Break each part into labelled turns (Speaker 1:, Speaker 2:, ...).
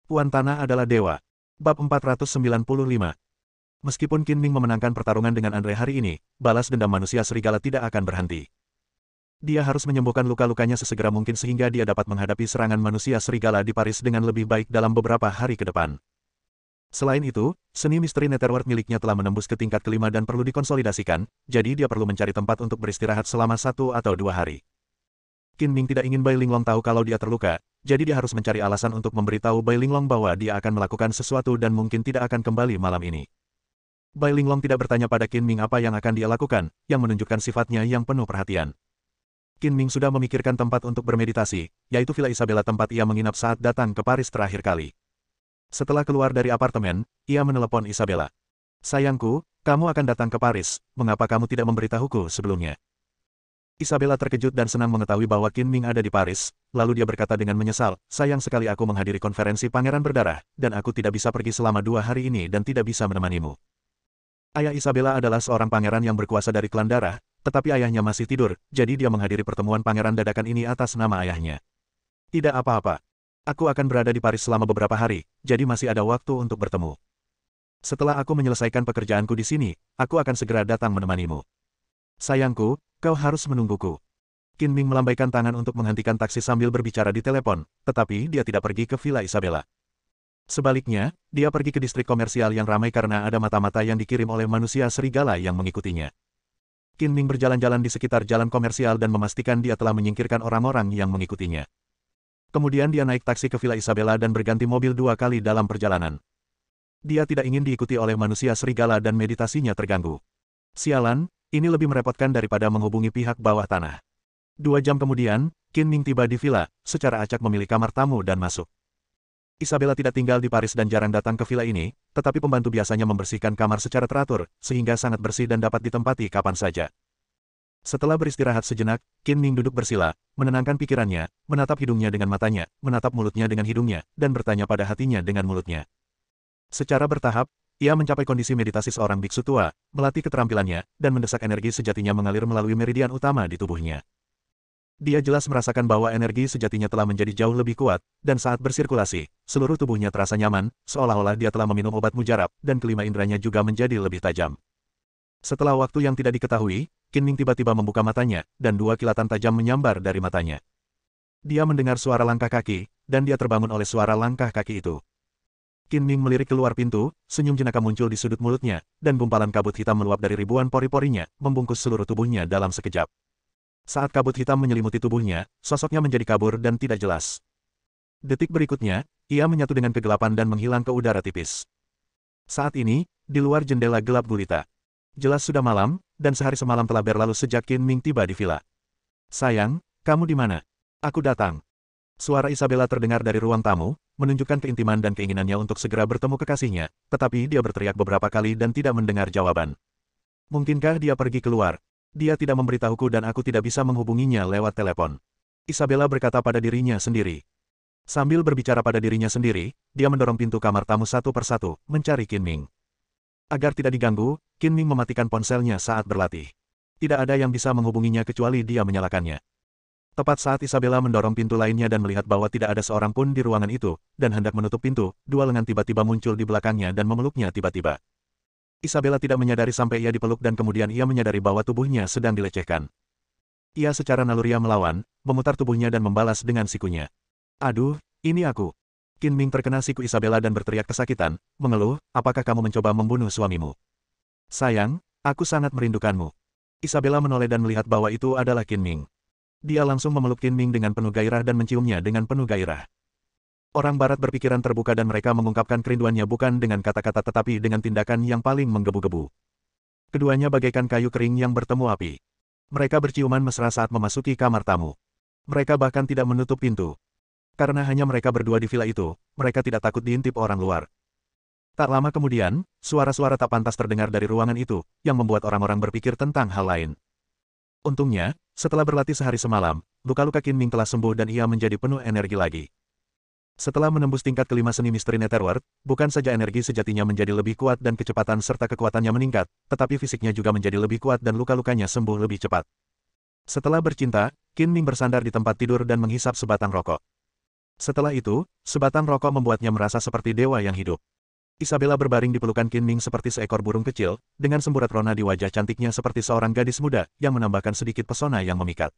Speaker 1: Puan Tanah adalah dewa. Bab 495. Meskipun Qin Ming memenangkan pertarungan dengan Andre hari ini, balas dendam manusia serigala tidak akan berhenti. Dia harus menyembuhkan luka-lukanya sesegera mungkin sehingga dia dapat menghadapi serangan manusia serigala di Paris dengan lebih baik dalam beberapa hari ke depan. Selain itu, seni misteri Netherworld miliknya telah menembus ke tingkat kelima dan perlu dikonsolidasikan, jadi dia perlu mencari tempat untuk beristirahat selama 1 atau 2 hari. Qin Ming tidak ingin Bai Linglong tahu kalau dia terluka, jadi dia harus mencari alasan untuk memberitahu Bai Linglong bahwa dia akan melakukan sesuatu dan mungkin tidak akan kembali malam ini. Bai Linglong tidak bertanya pada Qin Ming apa yang akan dia lakukan, yang menunjukkan sifatnya yang penuh perhatian. Qin Ming sudah memikirkan tempat untuk bermeditasi, yaitu Villa Isabella tempat ia menginap saat datang ke Paris terakhir kali. Setelah keluar dari apartemen, ia menelepon Isabella. "Sayangku, kamu akan datang ke Paris, mengapa kamu tidak memberitahuku sebelumnya?" Isabella terkejut dan senang mengetahui bahwa Qin Ming ada di Paris, lalu dia berkata dengan menyesal, "Sayang sekali aku menghadiri konferensi Pangeran Berdarah, dan aku tidak bisa pergi selama 2 hari ini dan tidak bisa menemanimu." Ayah Isabella adalah seorang pangeran yang berkuasa dari klan darah, tetapi ayahnya masih tidur, jadi dia menghadiri pertemuan pangeran dadakan ini atas nama ayahnya. "Tidak apa-apa. Aku akan berada di Paris selama beberapa hari, jadi masih ada waktu untuk bertemu. Setelah aku menyelesaikan pekerjaanku di sini, aku akan segera datang menemanimu." "Sayangku, kau harus menungguku." Qin Ming melambaikan tangan untuk menghentikan taksi sambil berbicara di telepon, tetapi dia tidak pergi ke Villa Isabella. Sebaliknya, dia pergi ke distrik komersial yang ramai karena ada mata-mata yang dikirim oleh manusia serigala yang mengikutinya. Qin Ming berjalan-jalan di sekitar jalan komersial dan memastikan dia telah menyingkirkan orang-orang yang mengikutinya. Kemudian dia naik taksi ke Villa Isabella dan berganti mobil 2 kali dalam perjalanan. Dia tidak ingin diikuti oleh manusia serigala dan meditasinya terganggu. Sialan, ini lebih merepotkan daripada menghubungi pihak bawah tanah. 2 jam kemudian, Qin Ming tiba di villa, secara acak memilih kamar tamu dan masuk. Isabella tidak tinggal di Paris dan jarang datang ke villa ini, tetapi pembantu biasanya membersihkan kamar secara teratur, sehingga sangat bersih dan dapat ditempati kapan saja. Setelah beristirahat sejenak, Qin Ming duduk bersila, menenangkan pikirannya, menatap hidungnya dengan matanya, menatap mulutnya dengan hidungnya, dan bertanya pada hatinya dengan mulutnya. Secara bertahap, ia mencapai kondisi meditasi seorang biksu tua, melatih keterampilannya, dan mendesak energi sejatinya mengalir melalui meridian utama di tubuhnya. Dia jelas merasakan bahwa energi sejatinya telah menjadi jauh lebih kuat, dan saat bersirkulasi, seluruh tubuhnya terasa nyaman, seolah-olah dia telah meminum obat mujarab, dan kelima inderanya juga menjadi lebih tajam. Setelah waktu yang tidak diketahui, Qin Ming tiba-tiba membuka matanya, dan 2 kilatan tajam menyambar dari matanya. Dia mendengar suara langkah kaki, dan dia terbangun oleh suara langkah kaki itu. Qin Ming melirik keluar pintu, senyum jenaka muncul di sudut mulutnya, dan gumpalan kabut hitam meluap dari ribuan pori-porinya, membungkus seluruh tubuhnya dalam sekejap. Saat kabut hitam menyelimuti tubuhnya, sosoknya menjadi kabur dan tidak jelas. Detik berikutnya, ia menyatu dengan kegelapan dan menghilang ke udara tipis. Saat ini, di luar jendela gelap gulita. Jelas sudah malam, dan sehari semalam telah berlalu sejak Qin Ming tiba di villa. "Sayang, kamu di mana?" "Aku datang." Suara Isabella terdengar dari ruang tamu, menunjukkan keintiman dan keinginannya untuk segera bertemu kekasihnya, tetapi dia berteriak beberapa kali dan tidak mendengar jawaban. "Mungkinkah dia pergi keluar? Dia tidak memberitahuku dan aku tidak bisa menghubunginya lewat telepon." Isabella berkata pada dirinya sendiri. Sambil berbicara pada dirinya sendiri, dia mendorong pintu kamar tamu satu persatu, mencari Qin Ming. Agar tidak diganggu, Qin Ming mematikan ponselnya saat berlatih. Tidak ada yang bisa menghubunginya kecuali dia menyalakannya. Tepat saat Isabella mendorong pintu lainnya dan melihat bahwa tidak ada seorang pun di ruangan itu, dan hendak menutup pintu, 2 lengan tiba-tiba muncul di belakangnya dan memeluknya tiba-tiba. Isabella tidak menyadari sampai ia dipeluk dan kemudian ia menyadari bahwa tubuhnya sedang dilecehkan. Ia secara naluriah melawan, memutar tubuhnya dan membalas dengan sikunya. "Aduh, ini aku." Qin Ming terkena siku Isabella dan berteriak kesakitan, mengeluh, "Apakah kamu mencoba membunuh suamimu?" "Sayang, aku sangat merindukanmu." Isabella menoleh dan melihat bahwa itu adalah Qin Ming. Dia langsung memeluk Qin Ming dengan penuh gairah dan menciumnya dengan penuh gairah. Orang barat berpikiran terbuka dan mereka mengungkapkan kerinduannya bukan dengan kata-kata tetapi dengan tindakan yang paling menggebu-gebu. Keduanya bagaikan kayu kering yang bertemu api. Mereka berciuman mesra saat memasuki kamar tamu. Mereka bahkan tidak menutup pintu. Karena hanya mereka berdua di villa itu, mereka tidak takut diintip orang luar. Tak lama kemudian, suara-suara tak pantas terdengar dari ruangan itu, yang membuat orang-orang berpikir tentang hal lain. Untungnya, setelah berlatih sehari semalam, luka-luka Qin Ming telah sembuh dan ia menjadi penuh energi lagi. Setelah menembus tingkat kelima seni misteri Netherworld, bukan saja energi sejatinya menjadi lebih kuat dan kecepatan serta kekuatannya meningkat, tetapi fisiknya juga menjadi lebih kuat dan luka-lukanya sembuh lebih cepat. Setelah bercinta, Qin Ming bersandar di tempat tidur dan menghisap sebatang rokok. Setelah itu, sebatang rokok membuatnya merasa seperti dewa yang hidup. Isabella berbaring di pelukan Qin Ming seperti seekor burung kecil, dengan semburat rona di wajah cantiknya seperti seorang gadis muda yang menambahkan sedikit pesona yang memikat.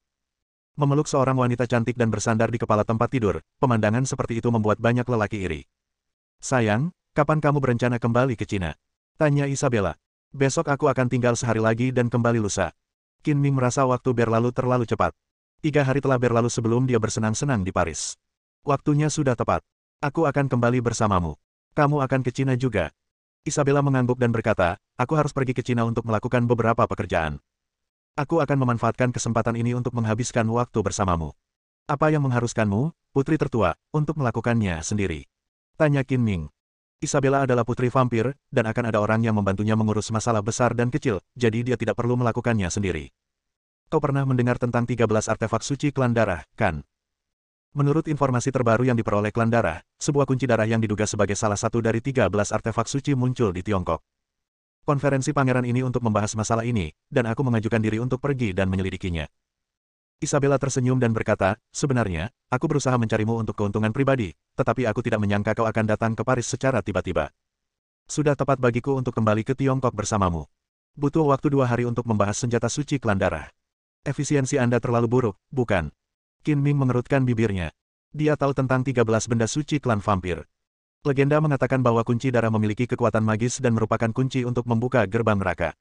Speaker 1: Memeluk seorang wanita cantik dan bersandar di kepala tempat tidur, pemandangan seperti itu membuat banyak lelaki iri. Sayang, kapan kamu berencana kembali ke Cina? Tanya Isabella. Besok aku akan tinggal sehari lagi dan kembali lusa. Qin Ming merasa waktu berlalu terlalu cepat. 3 hari telah berlalu sebelum dia bersenang-senang di Paris. Waktunya sudah tepat. Aku akan kembali bersamamu. Kamu akan ke Cina juga. Isabella mengangguk dan berkata, aku harus pergi ke Cina untuk melakukan beberapa pekerjaan. Aku akan memanfaatkan kesempatan ini untuk menghabiskan waktu bersamamu. Apa yang mengharuskanmu, putri tertua, untuk melakukannya sendiri? Tanya Qin Ming. Isabella adalah putri vampir, dan akan ada orang yang membantunya mengurus masalah besar dan kecil, jadi dia tidak perlu melakukannya sendiri. Kau pernah mendengar tentang 13 artefak suci klan darah, kan? Menurut informasi terbaru yang diperoleh klan darah, sebuah kunci darah yang diduga sebagai salah satu dari 13 artefak suci muncul di Tiongkok. Konferensi pangeran ini untuk membahas masalah ini, dan aku mengajukan diri untuk pergi dan menyelidikinya. Isabella tersenyum dan berkata, sebenarnya, aku berusaha mencarimu untuk keuntungan pribadi, tetapi aku tidak menyangka kau akan datang ke Paris secara tiba-tiba. Sudah tepat bagiku untuk kembali ke Tiongkok bersamamu. Butuh waktu 2 hari untuk membahas senjata suci klan darah. Efisiensi Anda terlalu buruk, bukan? Qin Ming mengerutkan bibirnya. Dia tahu tentang 13 benda suci klan vampir. Legenda mengatakan bahwa kunci darah memiliki kekuatan magis dan merupakan kunci untuk membuka gerbang neraka.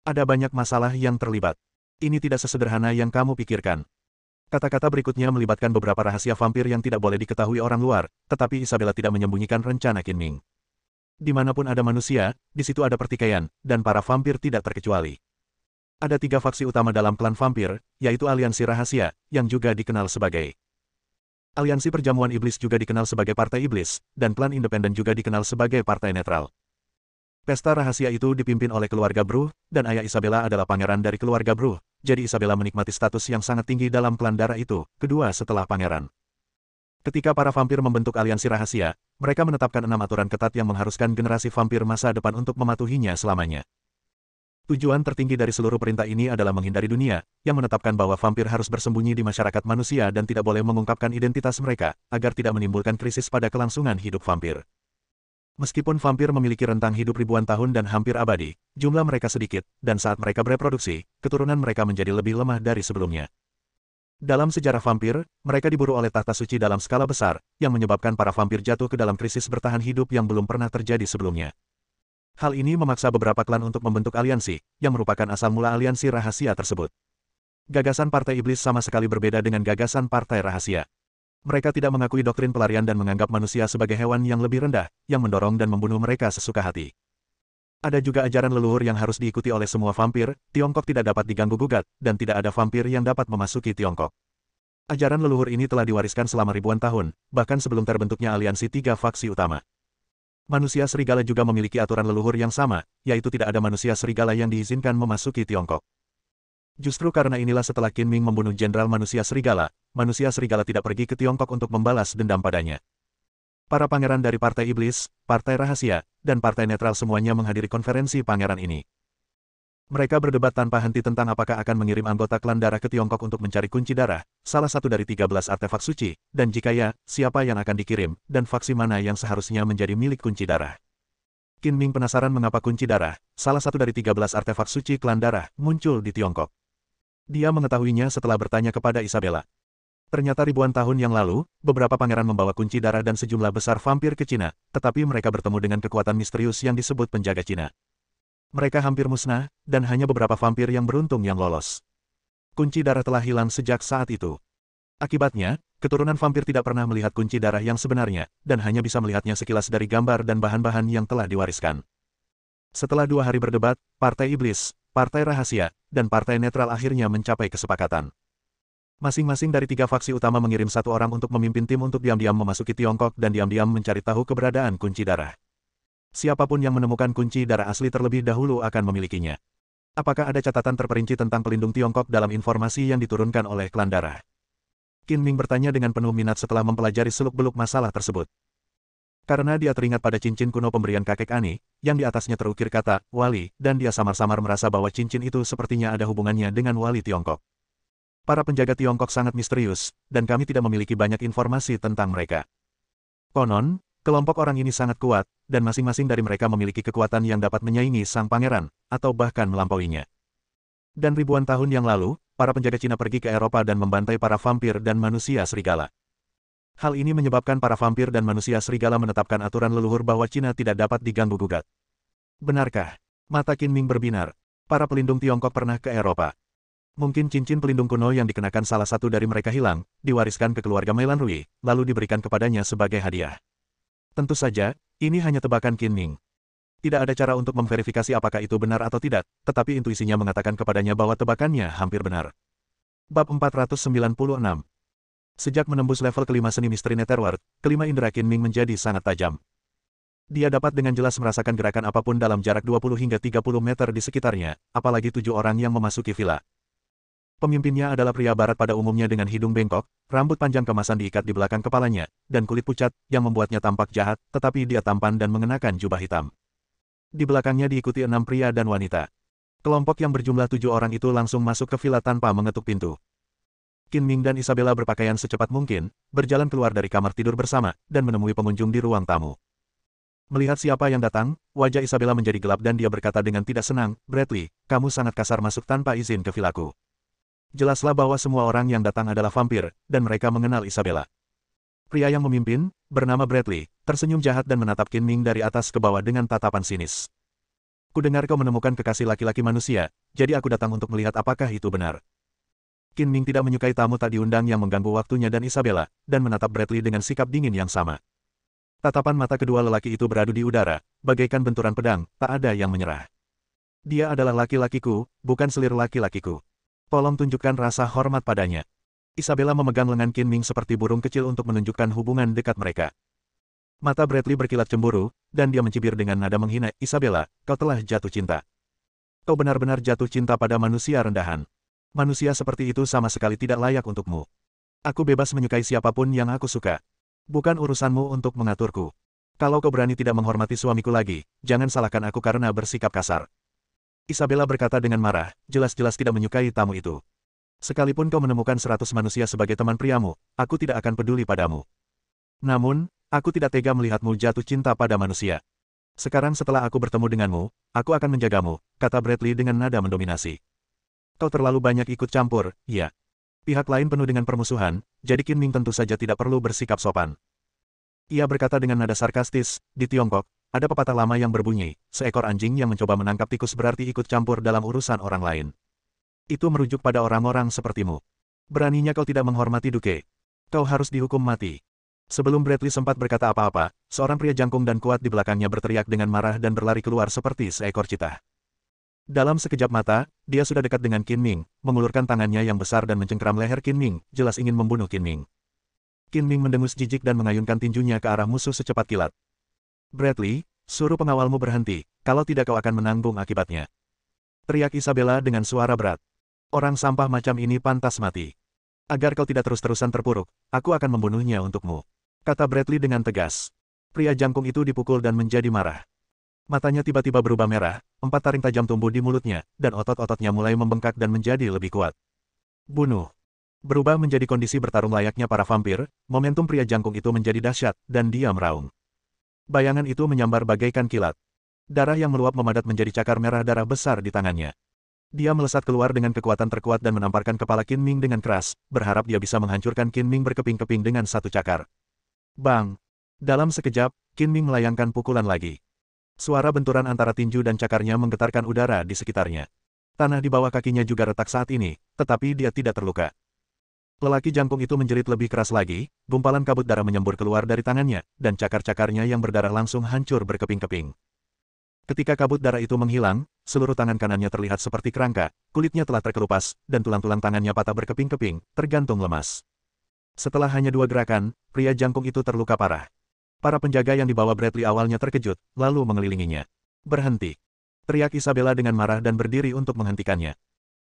Speaker 1: Ada banyak masalah yang terlibat. Ini tidak sesederhana yang kamu pikirkan. Kata-kata berikutnya melibatkan beberapa rahasia vampir yang tidak boleh diketahui orang luar, tetapi Isabella tidak menyembunyikan rencana Qin Ming. Dimanapun ada manusia, di situ ada pertikaian, dan para vampir tidak terkecuali. Ada 3 faksi utama dalam klan vampir, yaitu Aliansi Rahasia, yang juga dikenal sebagai Aliansi Perjamuan Iblis juga dikenal sebagai Partai Iblis, dan klan independen juga dikenal sebagai Partai Netral. Pesta rahasia itu dipimpin oleh keluarga Bruh, dan ayah Isabella adalah pangeran dari keluarga Bruh, jadi Isabella menikmati status yang sangat tinggi dalam klan darah itu, kedua setelah pangeran. Ketika para vampir membentuk aliansi rahasia, mereka menetapkan 6 aturan ketat yang mengharuskan generasi vampir masa depan untuk mematuhinya selamanya. Tujuan tertinggi dari seluruh perintah ini adalah menghindari dunia, yang menetapkan bahwa vampir harus bersembunyi di masyarakat manusia dan tidak boleh mengungkapkan identitas mereka, agar tidak menimbulkan krisis pada kelangsungan hidup vampir. Meskipun vampir memiliki rentang hidup ribuan tahun dan hampir abadi, jumlah mereka sedikit, dan saat mereka bereproduksi, keturunan mereka menjadi lebih lemah dari sebelumnya. Dalam sejarah vampir, mereka diburu oleh tahta suci dalam skala besar, yang menyebabkan para vampir jatuh ke dalam krisis bertahan hidup yang belum pernah terjadi sebelumnya. Hal ini memaksa beberapa klan untuk membentuk aliansi, yang merupakan asal mula aliansi rahasia tersebut. Gagasan Partai Iblis sama sekali berbeda dengan gagasan Partai Rahasia. Mereka tidak mengakui doktrin pelarian dan menganggap manusia sebagai hewan yang lebih rendah, yang mendorong dan membunuh mereka sesuka hati. Ada juga ajaran leluhur yang harus diikuti oleh semua vampir, Tiongkok tidak dapat diganggu-gugat, dan tidak ada vampir yang dapat memasuki Tiongkok. Ajaran leluhur ini telah diwariskan selama ribuan tahun, bahkan sebelum terbentuknya aliansi 3 faksi utama. Manusia serigala juga memiliki aturan leluhur yang sama, yaitu tidak ada manusia serigala yang diizinkan memasuki Tiongkok. Justru karena inilah setelah Qin Ming membunuh jenderal manusia serigala tidak pergi ke Tiongkok untuk membalas dendam padanya. Para pangeran dari Partai Iblis, Partai Rahasia, dan Partai Netral semuanya menghadiri konferensi pangeran ini. Mereka berdebat tanpa henti tentang apakah akan mengirim anggota klan darah ke Tiongkok untuk mencari kunci darah, salah satu dari 13 artefak suci, dan jika ya, siapa yang akan dikirim, dan faksi mana yang seharusnya menjadi milik kunci darah. Qin Ming penasaran mengapa kunci darah, salah satu dari 13 artefak suci klan darah, muncul di Tiongkok. Dia mengetahuinya setelah bertanya kepada Isabella. Ternyata ribuan tahun yang lalu, beberapa pangeran membawa kunci darah dan sejumlah besar vampir ke Cina, tetapi mereka bertemu dengan kekuatan misterius yang disebut penjaga Cina. Mereka hampir musnah, dan hanya beberapa vampir yang beruntung yang lolos. Kunci darah telah hilang sejak saat itu. Akibatnya, keturunan vampir tidak pernah melihat kunci darah yang sebenarnya, dan hanya bisa melihatnya sekilas dari gambar dan bahan-bahan yang telah diwariskan. Setelah 2 hari berdebat, Partai Iblis, Partai Rahasia, dan Partai Netral akhirnya mencapai kesepakatan. Masing-masing dari 3 faksi utama mengirim 1 orang untuk memimpin tim untuk diam-diam memasuki Tiongkok dan diam-diam mencari tahu keberadaan kunci darah. Siapapun yang menemukan kunci darah asli terlebih dahulu akan memilikinya. Apakah ada catatan terperinci tentang pelindung Tiongkok dalam informasi yang diturunkan oleh klan darah? Qin Ming bertanya dengan penuh minat setelah mempelajari seluk-beluk masalah tersebut. Karena dia teringat pada cincin kuno pemberian kakek Ani, yang di atasnya terukir kata, wali, dan dia samar-samar merasa bahwa cincin itu sepertinya ada hubungannya dengan wali Tiongkok. Para penjaga Tiongkok sangat misterius, dan kami tidak memiliki banyak informasi tentang mereka. Konon, kelompok orang ini sangat kuat, dan masing-masing dari mereka memiliki kekuatan yang dapat menyaingi sang pangeran, atau bahkan melampauinya. Dan ribuan tahun yang lalu, para penjaga Cina pergi ke Eropa dan membantai para vampir dan manusia serigala. Hal ini menyebabkan para vampir dan manusia serigala menetapkan aturan leluhur bahwa Cina tidak dapat diganggu-gugat. Benarkah? Mata Qin Ming berbinar. Para pelindung Tiongkok pernah ke Eropa. Mungkin cincin pelindung kuno yang dikenakan salah satu dari mereka hilang, diwariskan ke keluarga Meilan Rui, lalu diberikan kepadanya sebagai hadiah. Tentu saja, ini hanya tebakan Qin Ming. Tidak ada cara untuk memverifikasi apakah itu benar atau tidak, tetapi intuisinya mengatakan kepadanya bahwa tebakannya hampir benar. Bab 496. Sejak menembus level kelima seni misteri Netherworld, kelima indera Qin Ming menjadi sangat tajam. Dia dapat dengan jelas merasakan gerakan apapun dalam jarak 20 hingga 30 meter di sekitarnya, apalagi 7 orang yang memasuki villa. Pemimpinnya adalah pria barat pada umumnya dengan hidung bengkok, rambut panjang kemasan diikat di belakang kepalanya, dan kulit pucat, yang membuatnya tampak jahat, tetapi dia tampan dan mengenakan jubah hitam. Di belakangnya diikuti 6 pria dan wanita. Kelompok yang berjumlah 7 orang itu langsung masuk ke villa tanpa mengetuk pintu. Qin Ming dan Isabella berpakaian secepat mungkin, berjalan keluar dari kamar tidur bersama, dan menemui pengunjung di ruang tamu. Melihat siapa yang datang, wajah Isabella menjadi gelap dan dia berkata dengan tidak senang, "Bradley, kamu sangat kasar masuk tanpa izin ke villaku." Jelaslah bahwa semua orang yang datang adalah vampir, dan mereka mengenal Isabella. Pria yang memimpin, bernama Bradley, tersenyum jahat dan menatap Qin Ming dari atas ke bawah dengan tatapan sinis. "Kudengar kau menemukan kekasih laki-laki manusia, jadi aku datang untuk melihat apakah itu benar." Qin Ming tidak menyukai tamu tak diundang yang mengganggu waktunya dan Isabella, dan menatap Bradley dengan sikap dingin yang sama. Tatapan mata kedua lelaki itu beradu di udara, bagaikan benturan pedang, tak ada yang menyerah. "Dia adalah laki-lakiku, bukan selir laki-lakiku. Tolong tunjukkan rasa hormat padanya." Isabella memegang lengan Qin Ming seperti burung kecil untuk menunjukkan hubungan dekat mereka. Mata Bradley berkilat cemburu, dan dia mencibir dengan nada menghina, "Isabella, kau telah jatuh cinta. Kau benar-benar jatuh cinta pada manusia rendahan. Manusia seperti itu sama sekali tidak layak untukmu. Aku bebas menyukai siapapun yang aku suka. Bukan urusanmu untuk mengaturku. Kalau kau berani tidak menghormati suamiku lagi, jangan salahkan aku karena bersikap kasar." Isabella berkata dengan marah, jelas-jelas tidak menyukai tamu itu. "Sekalipun kau menemukan 100 manusia sebagai teman priamu, aku tidak akan peduli padamu. Namun, aku tidak tega melihatmu jatuh cinta pada manusia. Sekarang setelah aku bertemu denganmu, aku akan menjagamu," kata Bradley dengan nada mendominasi. "Kau terlalu banyak ikut campur, ya." Pihak lain penuh dengan permusuhan, jadi Qin Ming tentu saja tidak perlu bersikap sopan. Ia berkata dengan nada sarkastis, "Di Tiongkok, ada pepatah lama yang berbunyi, seekor anjing yang mencoba menangkap tikus berarti ikut campur dalam urusan orang lain. Itu merujuk pada orang-orang sepertimu. Beraninya kau tidak menghormati Duke. Kau harus dihukum mati." Sebelum Bradley sempat berkata apa-apa, seorang pria jangkung dan kuat di belakangnya berteriak dengan marah dan berlari keluar seperti seekor citah. Dalam sekejap mata, dia sudah dekat dengan Qin Ming, mengulurkan tangannya yang besar dan mencengkeram leher Qin Ming, jelas ingin membunuh Qin Ming. Qin Ming mendengus jijik dan mengayunkan tinjunya ke arah musuh secepat kilat. "Bradley, suruh pengawalmu berhenti, kalau tidak kau akan menanggung akibatnya," teriak Isabella dengan suara berat. "Orang sampah macam ini pantas mati. Agar kau tidak terus-terusan terpuruk, aku akan membunuhnya untukmu," kata Bradley dengan tegas. Pria jangkung itu dipukul dan menjadi marah. Matanya tiba-tiba berubah merah, 4 taring tajam tumbuh di mulutnya, dan otot-ototnya mulai membengkak dan menjadi lebih kuat. "Bunuh." Berubah menjadi kondisi bertarung layaknya para vampir, momentum pria jangkung itu menjadi dahsyat, dan dia meraung. Bayangan itu menyambar bagaikan kilat. Darah yang meluap memadat menjadi cakar merah darah besar di tangannya. Dia melesat keluar dengan kekuatan terkuat dan menamparkan kepala Qin Ming dengan keras, berharap dia bisa menghancurkan Qin Ming berkeping-keping dengan satu cakar. Bang! Dalam sekejap, Qin Ming melayangkan pukulan lagi. Suara benturan antara tinju dan cakarnya menggetarkan udara di sekitarnya. Tanah di bawah kakinya juga retak saat ini, tetapi dia tidak terluka. Lelaki jangkung itu menjerit lebih keras lagi, gumpalan kabut darah menyembur keluar dari tangannya, dan cakar-cakarnya yang berdarah langsung hancur berkeping-keping. Ketika kabut darah itu menghilang, seluruh tangan kanannya terlihat seperti kerangka, kulitnya telah terkelupas, dan tulang-tulang tangannya patah berkeping-keping, tergantung lemas. Setelah hanya 2 gerakan, pria jangkung itu terluka parah. Para penjaga yang dibawa Bradley awalnya terkejut, lalu mengelilinginya. "Berhenti!" teriak Isabella dengan marah dan berdiri untuk menghentikannya.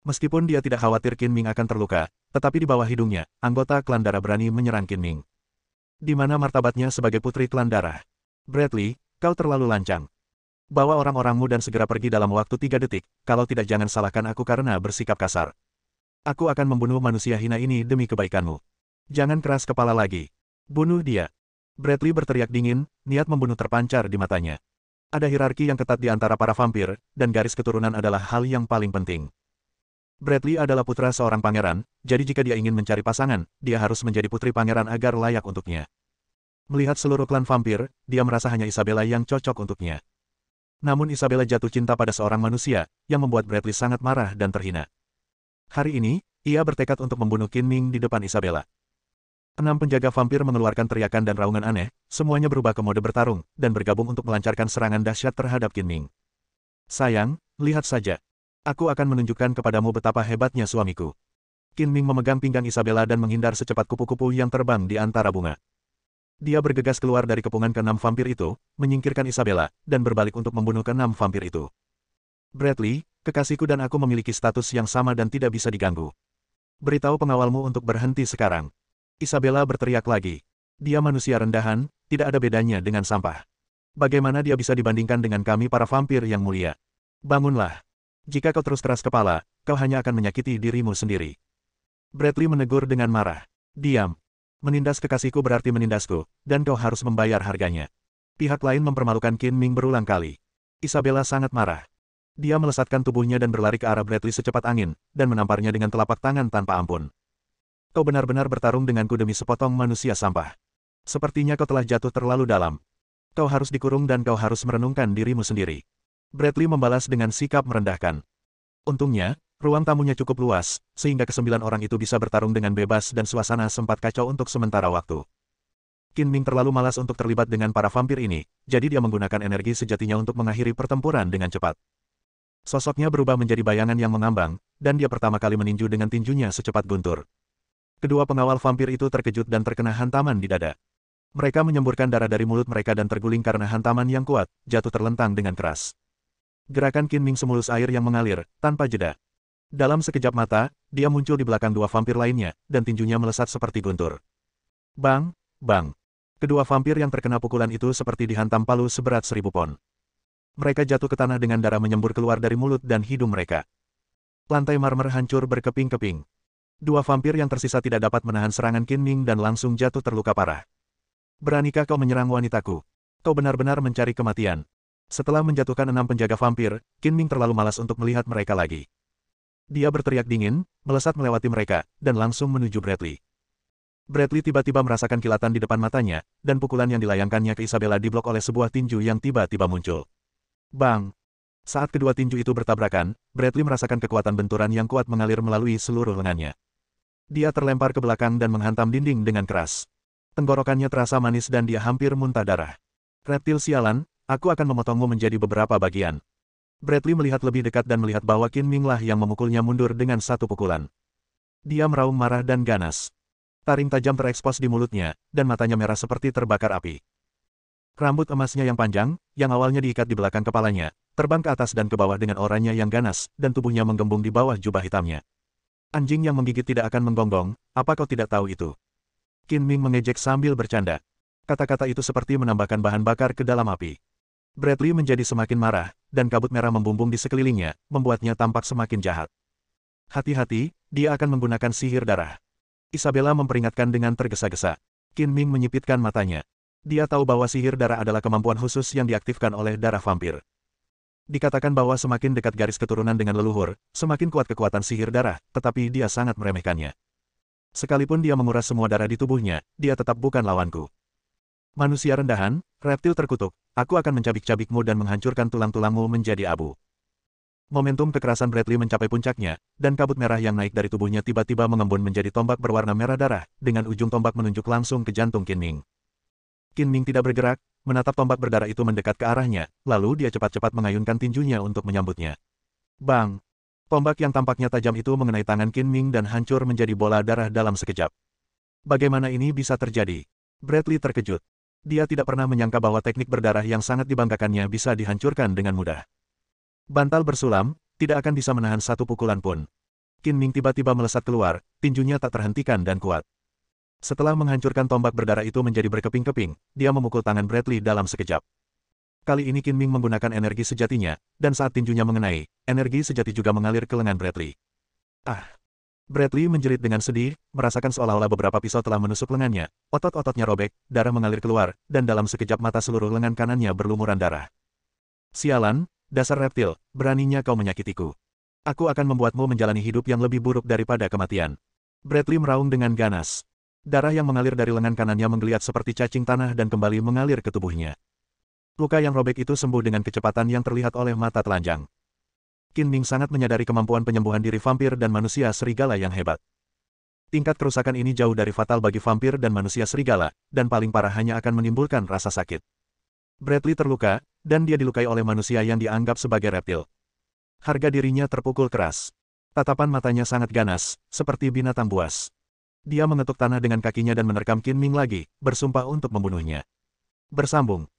Speaker 1: Meskipun dia tidak khawatir Qin Ming akan terluka, tetapi di bawah hidungnya, anggota klan darah berani menyerang Qin Ming. Di mana martabatnya sebagai putri klan darah? "Bradley, kau terlalu lancang. Bawa orang-orangmu dan segera pergi dalam waktu 3 detik, kalau tidak jangan salahkan aku karena bersikap kasar." Aku akan membunuh manusia hina ini demi kebaikanmu. Jangan keras kepala lagi. Bunuh dia. Bradley berteriak dingin, niat membunuh terpancar di matanya. Ada hierarki yang ketat di antara para vampir, dan garis keturunan adalah hal yang paling penting. Bradley adalah putra seorang pangeran, jadi jika dia ingin mencari pasangan, dia harus menjadi putri pangeran agar layak untuknya. Melihat seluruh klan vampir, dia merasa hanya Isabella yang cocok untuknya. Namun Isabella jatuh cinta pada seorang manusia, yang membuat Bradley sangat marah dan terhina. Hari ini, ia bertekad untuk membunuh Qin Ming di depan Isabella. 6 penjaga vampir mengeluarkan teriakan dan raungan aneh, semuanya berubah ke mode bertarung, dan bergabung untuk melancarkan serangan dahsyat terhadap Qin Ming. Sayang, lihat saja. Aku akan menunjukkan kepadamu betapa hebatnya suamiku. Qin Ming memegang pinggang Isabella dan menghindar secepat kupu-kupu yang terbang di antara bunga. Dia bergegas keluar dari kepungan ke-6 vampir itu, menyingkirkan Isabella, dan berbalik untuk membunuh ke-6 vampir itu. Bradley, kekasihku dan aku memiliki status yang sama dan tidak bisa diganggu. Beritahu pengawalmu untuk berhenti sekarang. Isabella berteriak lagi. Dia manusia rendahan, tidak ada bedanya dengan sampah. Bagaimana dia bisa dibandingkan dengan kami para vampir yang mulia? Bangunlah. Jika kau terus keras kepala, kau hanya akan menyakiti dirimu sendiri. Bradley menegur dengan marah. Diam. Menindas kekasihku berarti menindasku, dan kau harus membayar harganya. Pihak lain mempermalukan Qin Ming berulang kali. Isabella sangat marah. Dia melesatkan tubuhnya dan berlari ke arah Bradley secepat angin, dan menamparnya dengan telapak tangan tanpa ampun. Kau benar-benar bertarung denganku demi sepotong manusia sampah. Sepertinya kau telah jatuh terlalu dalam. Kau harus dikurung dan kau harus merenungkan dirimu sendiri. Bradley membalas dengan sikap merendahkan. Untungnya, ruang tamunya cukup luas, sehingga ke-9 orang itu bisa bertarung dengan bebas dan suasana sempat kacau untuk sementara waktu. Qin Ming terlalu malas untuk terlibat dengan para vampir ini, jadi dia menggunakan energi sejatinya untuk mengakhiri pertempuran dengan cepat. Sosoknya berubah menjadi bayangan yang mengambang, dan dia pertama kali meninju dengan tinjunya secepat guntur. Kedua pengawal vampir itu terkejut dan terkena hantaman di dada. Mereka menyemburkan darah dari mulut mereka dan terguling karena hantaman yang kuat, jatuh terlentang dengan keras. Gerakan Qin Ming semulus air yang mengalir, tanpa jeda. Dalam sekejap mata, dia muncul di belakang dua vampir lainnya, dan tinjunya melesat seperti guntur. Bang, bang. Kedua vampir yang terkena pukulan itu seperti dihantam palu seberat 1000 pon. Mereka jatuh ke tanah dengan darah menyembur keluar dari mulut dan hidung mereka. Lantai marmer hancur berkeping-keping. Dua vampir yang tersisa tidak dapat menahan serangan Qin Ming dan langsung jatuh terluka parah. Beranikah kau menyerang wanitaku? Kau benar-benar mencari kematian. Setelah menjatuhkan 6 penjaga vampir, Qin Ming terlalu malas untuk melihat mereka lagi. Dia berteriak dingin, melesat melewati mereka, dan langsung menuju Bradley. Bradley tiba-tiba merasakan kilatan di depan matanya, dan pukulan yang dilayangkannya ke Isabella diblok oleh sebuah tinju yang tiba-tiba muncul. Bang! Saat kedua tinju itu bertabrakan, Bradley merasakan kekuatan benturan yang kuat mengalir melalui seluruh lengannya. Dia terlempar ke belakang dan menghantam dinding dengan keras. Tenggorokannya terasa manis dan dia hampir muntah darah. Reptil sialan, aku akan memotongmu menjadi beberapa bagian. Bradley melihat lebih dekat dan melihat bahwa Qin Ming lah yang memukulnya mundur dengan satu pukulan. Dia meraung marah dan ganas. Taring tajam terekspos di mulutnya, dan matanya merah seperti terbakar api. Rambut emasnya yang panjang, yang awalnya diikat di belakang kepalanya, terbang ke atas dan ke bawah dengan oranye yang ganas, dan tubuhnya menggembung di bawah jubah hitamnya. Anjing yang menggigit tidak akan menggonggong, apa kau tidak tahu itu? Qin Ming mengejek sambil bercanda. Kata-kata itu seperti menambahkan bahan bakar ke dalam api. Bradley menjadi semakin marah, dan kabut merah membumbung di sekelilingnya, membuatnya tampak semakin jahat. Hati-hati, dia akan menggunakan sihir darah. Isabella memperingatkan dengan tergesa-gesa. Qin Ming menyipitkan matanya. Dia tahu bahwa sihir darah adalah kemampuan khusus yang diaktifkan oleh darah vampir. Dikatakan bahwa semakin dekat garis keturunan dengan leluhur, semakin kuat kekuatan sihir darah, tetapi dia sangat meremehkannya. Sekalipun dia menguras semua darah di tubuhnya, dia tetap bukan lawanku. Manusia rendahan, reptil terkutuk, aku akan mencabik-cabikmu dan menghancurkan tulang-tulangmu menjadi abu. Momentum kekerasan Bradley mencapai puncaknya, dan kabut merah yang naik dari tubuhnya tiba-tiba mengembun menjadi tombak berwarna merah darah, dengan ujung tombak menunjuk langsung ke jantung Qin Ming. Qin Ming tidak bergerak, menatap tombak berdarah itu mendekat ke arahnya, lalu dia cepat-cepat mengayunkan tinjunya untuk menyambutnya. Bang! Tombak yang tampaknya tajam itu mengenai tangan Qin Ming dan hancur menjadi bola darah dalam sekejap. Bagaimana ini bisa terjadi? Bradley terkejut. Dia tidak pernah menyangka bahwa teknik berdarah yang sangat dibanggakannya bisa dihancurkan dengan mudah. Bantal bersulam, tidak akan bisa menahan satu pukulan pun. Qin Ming tiba-tiba melesat keluar, tinjunya tak terhentikan dan kuat. Setelah menghancurkan tombak berdarah itu menjadi berkeping-keping, dia memukul tangan Bradley dalam sekejap. Kali ini Qin Ming menggunakan energi sejatinya, dan saat tinjunya mengenai, energi sejati juga mengalir ke lengan Bradley. Ah! Bradley menjerit dengan sedih, merasakan seolah-olah beberapa pisau telah menusuk lengannya, otot-ototnya robek, darah mengalir keluar, dan dalam sekejap mata seluruh lengan kanannya berlumuran darah. Sialan, dasar reptil, beraninya kau menyakitiku. Aku akan membuatmu menjalani hidup yang lebih buruk daripada kematian. Bradley meraung dengan ganas. Darah yang mengalir dari lengan kanannya menggeliat seperti cacing tanah dan kembali mengalir ke tubuhnya. Luka yang robek itu sembuh dengan kecepatan yang terlihat oleh mata telanjang. Qin Ming sangat menyadari kemampuan penyembuhan diri vampir dan manusia serigala yang hebat. Tingkat kerusakan ini jauh dari fatal bagi vampir dan manusia serigala, dan paling parah hanya akan menimbulkan rasa sakit. Bradley terluka, dan dia dilukai oleh manusia yang dianggap sebagai reptil. Harga dirinya terpukul keras. Tatapan matanya sangat ganas, seperti binatang buas. Dia mengetuk tanah dengan kakinya dan menerkam Qin Ming lagi, bersumpah untuk membunuhnya. Bersambung.